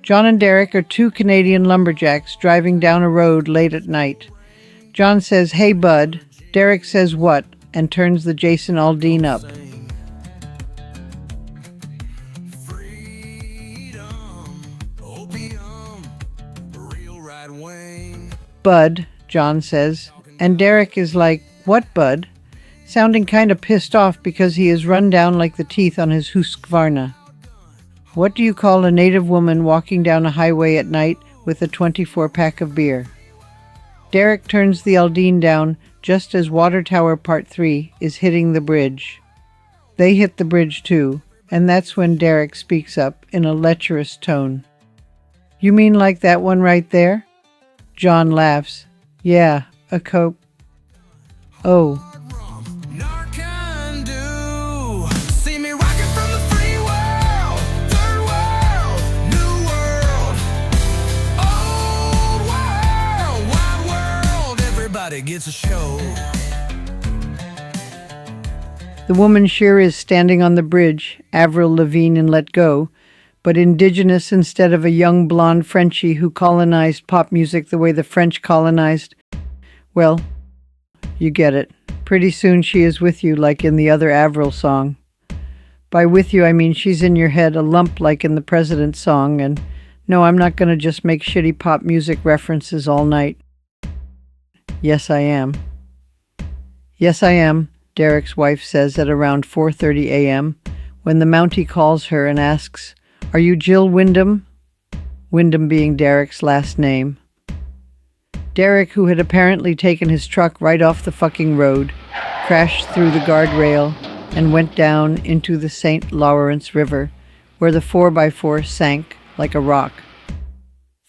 John and Derek are two Canadian lumberjacks driving down a road late at night. John says, "Hey, bud." Derek says, "What?" and turns the Jason Aldean up. "Bud," John says, and Derek is like, "What, bud?" sounding kind of pissed off because he is run down like the teeth on his husqvarna. What do you call a native woman walking down a highway at night with a 24-pack of beer? Derek turns the Aldean down just as Water Tower Part 3 is hitting the bridge. They hit the bridge too, and that's when Derek speaks up in a lecherous tone. "You mean like that one right there?" John laughs. "Yeah, a Coke." "Oh." Gets a show. The woman sure is standing on the bridge, Avril Lavigne and Let Go, but indigenous instead of a young blonde Frenchie who colonized pop music the way the French colonized. Well, you get it. Pretty soon she is with you like in the other Avril song. By with you I mean she's in your head, a lump like in the President's song, and no, I'm not going to just make shitty pop music references all night. "Yes, I am." "Yes, I am," Derek's wife says at around 4:30 a.m. when the mountie calls her and asks, "Are you Jill Windham?" Windham being Derek's last name. Derek, who had apparently taken his truck right off the fucking road, crashed through the guardrail and went down into the St. Lawerence River, where the 4x4 sank like a rock.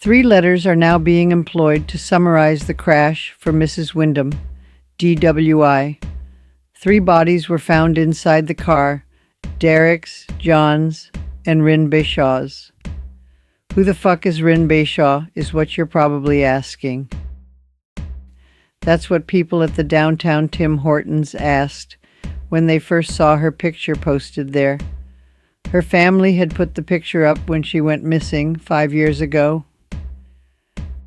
3 letters are now being employed to summarize the crash for Mrs. Windham, D.W.I. 3 bodies were found inside the car, Derek's, John's, and Rynn Bashaw's. Who the fuck is Rynn Bashaw is what you're probably asking. That's what people at the downtown Tim Hortons asked when they first saw her picture posted there. Her family had put the picture up when she went missing 5 years ago.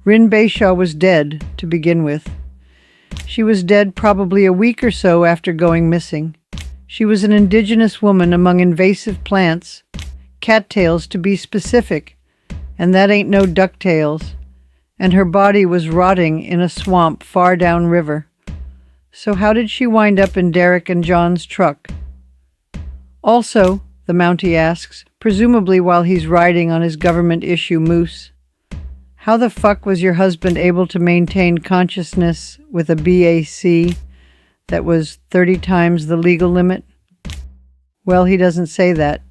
Rynn Bashaw was dead to begin with. She was dead probably a week or so after going missing. She was an indigenous woman among invasive plants, cattails to be specific, and that ain't no ducktails, and her body was rotting in a swamp far downriver. So how did she wind up in Derek and John's truck? Also, the Mountie asks, presumably while he's riding on his government-issue moose, how the fuck was your husband able to maintain consciousness with a BAC that was 30 times the legal limit? Well, he doesn't say that,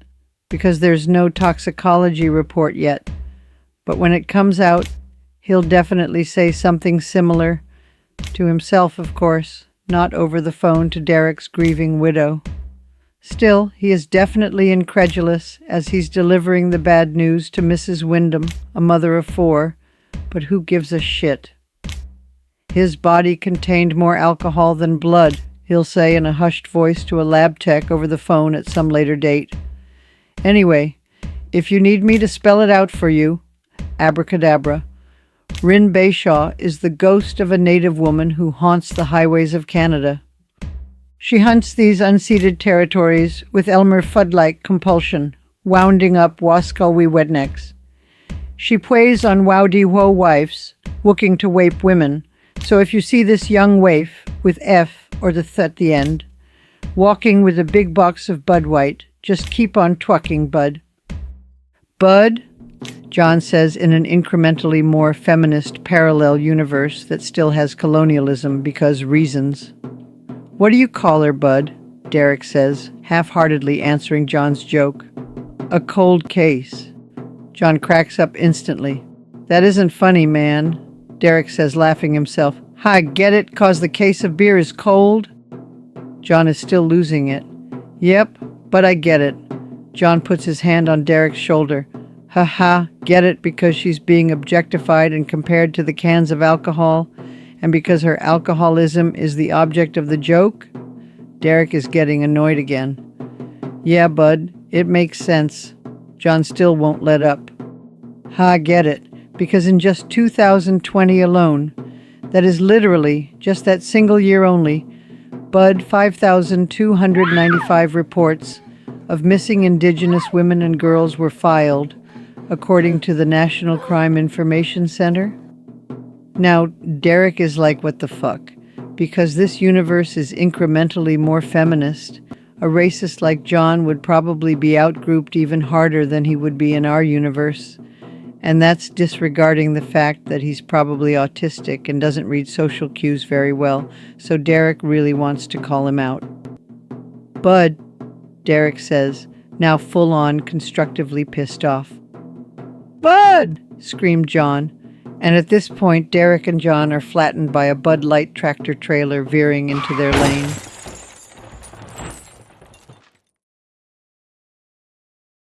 because there's no toxicology report yet. But when it comes out, he'll definitely say something similar, to himself, of course, not over the phone to Derek's grieving widow. Still, he is definitely incredulous as he's delivering the bad news to Mrs. Windham, a mother of 4, but who gives a shit? His body contained more alcohol than blood, he'll say in a hushed voice to a lab tech over the phone at some later date. Anyway, if you need me to spell it out for you, abracadabra, Rynn Bashaw is the ghost of a native woman who haunts the highways of Canada. She hunts these unceded territories with Elmer Fudd-like compulsion, wounding up Wascalwee Wednecks. She preys on Wowdy-Wo wives, looking to wape women, so if you see this young waif, with F or the th at the end, walking with a big box of Bud White, just keep on twucking, bud. Bud? John says in an incrementally more feminist parallel universe that still has colonialism because reasons. What do you call her, bud? Derek says, half-heartedly answering John's joke. A cold case. John cracks up instantly. That isn't funny, man, Derek says, laughing himself. Ha, get it? 'Cause the case of beer is cold? John is still losing it. Yep, but I get it. John puts his hand on Derek's shoulder. Ha ha, get it because she's being objectified and compared to the cans of alcohol, and because her alcoholism is the object of the joke? Derek is getting annoyed again. Yeah, bud, it makes sense. John still won't let up. Ha, get it. Because in just 2020 alone, that is literally just that single year only, Bud 5,295 reports of missing Indigenous women and girls were filed, according to the National Crime Information Center. Now, Derek is like, what the fuck? Because this universe is incrementally more feminist, a racist like John would probably be outgrouped even harder than he would be in our universe. And that's disregarding the fact that he's probably autistic and doesn't read social cues very well, so Derek really wants to call him out. Bud, Derek says, now full-on constructively pissed off. Bud! Screamed John, and at this point Derek and John are flattened by a Bud Light tractor trailer veering into their lane.